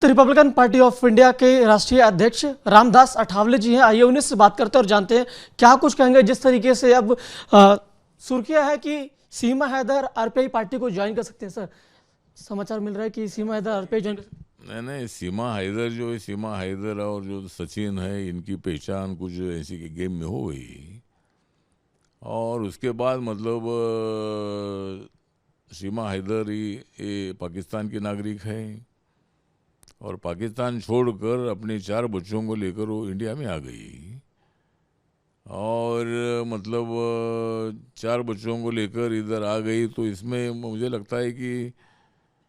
तो Republican party of India के राष्ट्रीय अध्यक्ष रामदास अठावले जी हैं। आइए उन्हीं से बात करते हैं और जानते हैं क्या कुछ कहेंगे। जिस तरीके से अब सुर्खियां है कि सीमा हैदर आरपीआई पार्टी को ज्वाइन कर सकते हैं। सर, समाचार मिल रहा है कि सीमा हैदर आरपीआई ज्वाइन कर सकते हैं। नहीं, सीमा हैदर जो है, सीमा हैदर और जो सचिन है, इनकी पहचान कुछ ऐसी के गेम में हो गई। और उसके बाद मतलब सीमा हैदर ही ये पाकिस्तान की नागरिक है और पाकिस्तान छोड़कर अपने 4 बच्चों को लेकर वो इंडिया में आ गई। और मतलब 4 बच्चों को लेकर इधर आ गई, तो इसमें मुझे लगता है कि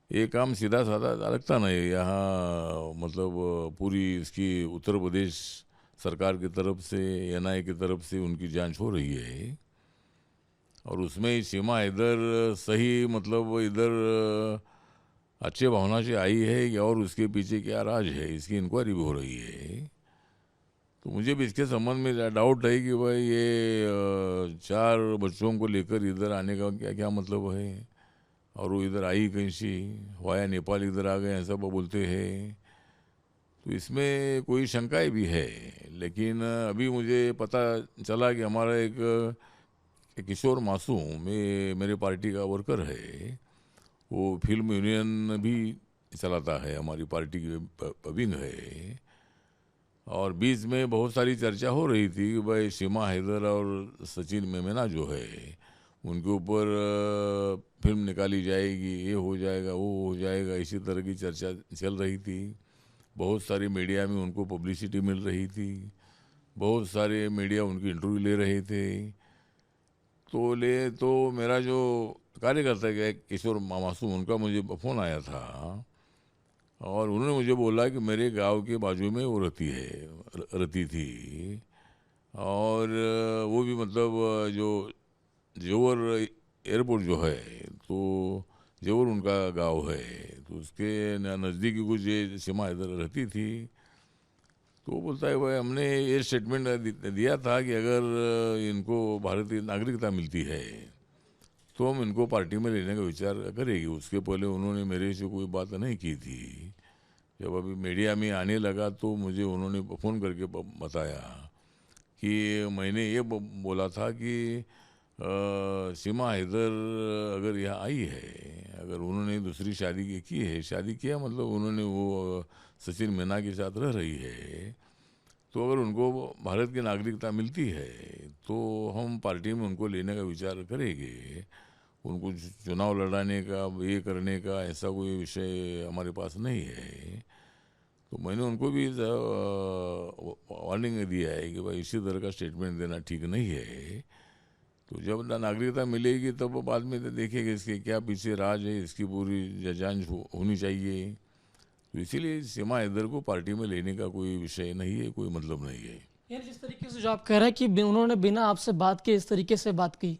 ये काम सीधा साधा लगता नहीं है। यहाँ मतलब पूरी इसकी उत्तर प्रदेश सरकार की तरफ से, एनआईए की तरफ से उनकी जांच हो रही है। और उसमें सीमा हैदर सही मतलब इधर अच्छे भावना से आई है और उसके पीछे क्या राज है, इसकी इंक्वायरी भी हो रही है। तो मुझे भी इसके संबंध में डाउट है कि भाई ये 4 बच्चों को लेकर इधर आने का क्या क्या मतलब है। और वो इधर आई कहीं से वाया नेपाल इधर आ गए, ऐसा वो बोलते हैं। तो इसमें कोई शंकाएं भी है। लेकिन अभी मुझे पता चला कि हमारा एक किशोर मासूम मेरे पार्टी का वर्कर है, वो फिल्म यूनियन भी चलाता है, हमारी पार्टी की विंग है। और बीच में बहुत सारी चर्चा हो रही थी कि भाई सीमा हैदर और सचिन मेमना जो है उनके ऊपर फिल्म निकाली जाएगी, ये हो जाएगा वो हो जाएगा, इसी तरह की चर्चा चल रही थी। बहुत सारी मीडिया में उनको पब्लिसिटी मिल रही थी, बहुत सारे मीडिया उनकी इंटरव्यू ले रहे थे। तो मेरा जो कार्यकर्ता है किशोर मासूम, उनका मुझे फ़ोन आया था और उन्होंने मुझे बोला कि मेरे गांव के बाजू में वो रहती थी। और वो भी मतलब जो जेवर एयरपोर्ट जो है, तो जेवर उनका गांव है, तो उसके नज़दीकी कुछ ये सीमा इधर रहती थी। तो वो बोलता है भाई हमने ये स्टेटमेंट दिया था कि अगर इनको भारतीय नागरिकता मिलती है तो हम इनको पार्टी में लेने का विचार करेगी। उसके पहले उन्होंने मेरे से कोई बात नहीं की थी। जब अभी मीडिया में आने लगा तो मुझे उन्होंने फ़ोन करके बताया कि मैंने ये बोला था कि सीमा हैदर अगर यहाँ आई है, अगर उन्होंने दूसरी की है, शादी किया मतलब उन्होंने वो सचिन मीना के साथ रह रही है, तो अगर उनको भारत की नागरिकता मिलती है तो हम पार्टी में उनको लेने का विचार करेंगे। उनको चुनाव लड़ाने का, ये करने का ऐसा कोई विषय हमारे पास नहीं है। तो मैंने उनको भी वार्निंग दिया है कि भाई इसी तरह का स्टेटमेंट देना ठीक नहीं है। तो जब नागरिकता मिलेगी तब तो बाद में तो देखेंगे इसके क्या पीछे राज है, इसकी पूरी जांच होनी चाहिए। तो इसीलिए सीमा हैदर को पार्टी में लेने का कोई विषय नहीं है, कोई मतलब नहीं है। यानी जिस तरीके से जो आप कह रहे हैं कि उन्होंने बिना आपसे बात किए इस तरीके से बात की।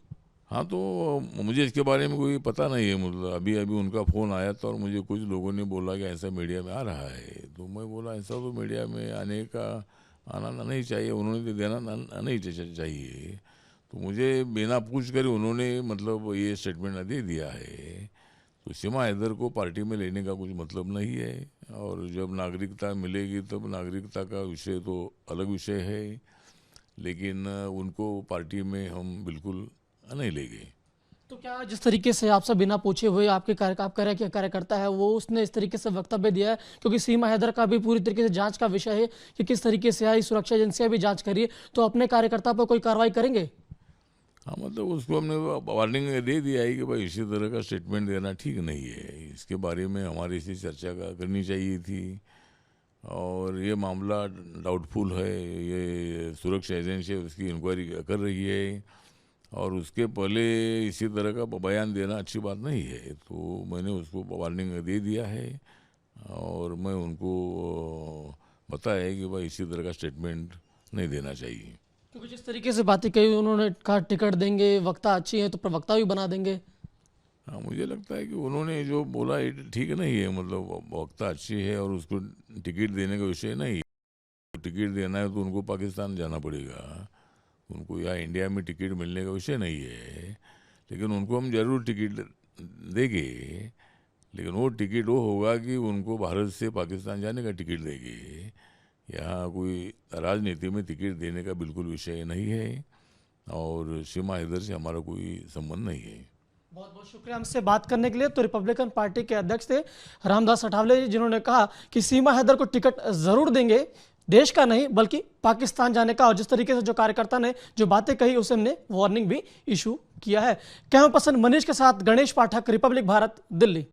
हाँ, तो मुझे इसके बारे में कोई पता नहीं है। मतलब अभी अभी उनका फ़ोन आया था और मुझे कुछ लोगों ने बोला कि ऐसा मीडिया में आ रहा है, तो मैं बोला ऐसा तो मीडिया में आना नहीं चाहिए, उन्होंने तो देना नहीं चाहिए। तो मुझे बिना पूछ कर उन्होंने मतलब ये स्टेटमेंट दे दिया है। तो सीमा हैदर को पार्टी में लेने का कुछ मतलब नहीं है। और जब नागरिकता मिलेगी तब नागरिकता का विषय तो अलग विषय है, लेकिन उनको पार्टी में हम बिल्कुल नहीं लेंगे। तो क्या जिस तरीके से आपसे बिना पूछे हुए आपके आप कह रहे हैं कि कार्यकर्ता है वो उसने इस तरीके से वक्तव्य दिया है, क्योंकि सीमा हैदर का भी पूरी तरीके से जांच का विषय है कि किस तरीके से आई, सुरक्षा एजेंसियां भी जांच करिए, तो अपने कार्यकर्ता पर कोई कार्रवाई करेंगे? हाँ, मतलब उसको हमने वार्निंग दे दिया है कि भाई इसी तरह का स्टेटमेंट देना ठीक नहीं है, इसके बारे में हमारी से चर्चा करनी चाहिए थी। और ये मामला डाउटफुल है, ये सुरक्षा एजेंसी उसकी इंक्वायरी कर रही है और उसके पहले इसी तरह का बयान देना अच्छी बात नहीं है। तो मैंने उसको वार्निंग दे दिया है और मैं उनको बताया है कि भाई इसी तरह का स्टेटमेंट नहीं देना चाहिए। क्योंकि जिस तरीके से बातें कही, उन्होंने कहा टिकट देंगे, वक्ता अच्छी है तो प्रवक्ता भी बना देंगे। हाँ, मुझे लगता है कि उन्होंने जो बोला ये ठीक नहीं है। मतलब वक्ता अच्छी है और उसको टिकट देने का विषय नहीं है। टिकट देना है तो उनको पाकिस्तान जाना पड़ेगा, उनको यहाँ इंडिया में टिकट मिलने का विषय नहीं है। लेकिन उनको हम जरूर टिकट देंगे। लेकिन वो टिकट वो होगा कि उनको भारत से पाकिस्तान जाने का टिकट देंगे। यहाँ कोई राजनीति में टिकट देने का बिल्कुल विषय नहीं है और सीमा हैदर से हमारा कोई संबंध नहीं है। बहुत बहुत शुक्रिया हमसे बात करने के लिए। तो रिपब्लिकन पार्टी के अध्यक्ष थे रामदास अठावले जी, जिन्होंने कहा कि सीमा हैदर को टिकट जरूर देंगे, देश का नहीं बल्कि पाकिस्तान जाने का। और जिस तरीके से जो कार्यकर्ता ने जो बातें कही उसे हमने वार्निंग भी इशू किया है। कैमरा पर्सन मनीष के साथ गणेश पाठक, रिपब्लिक भारत, दिल्ली।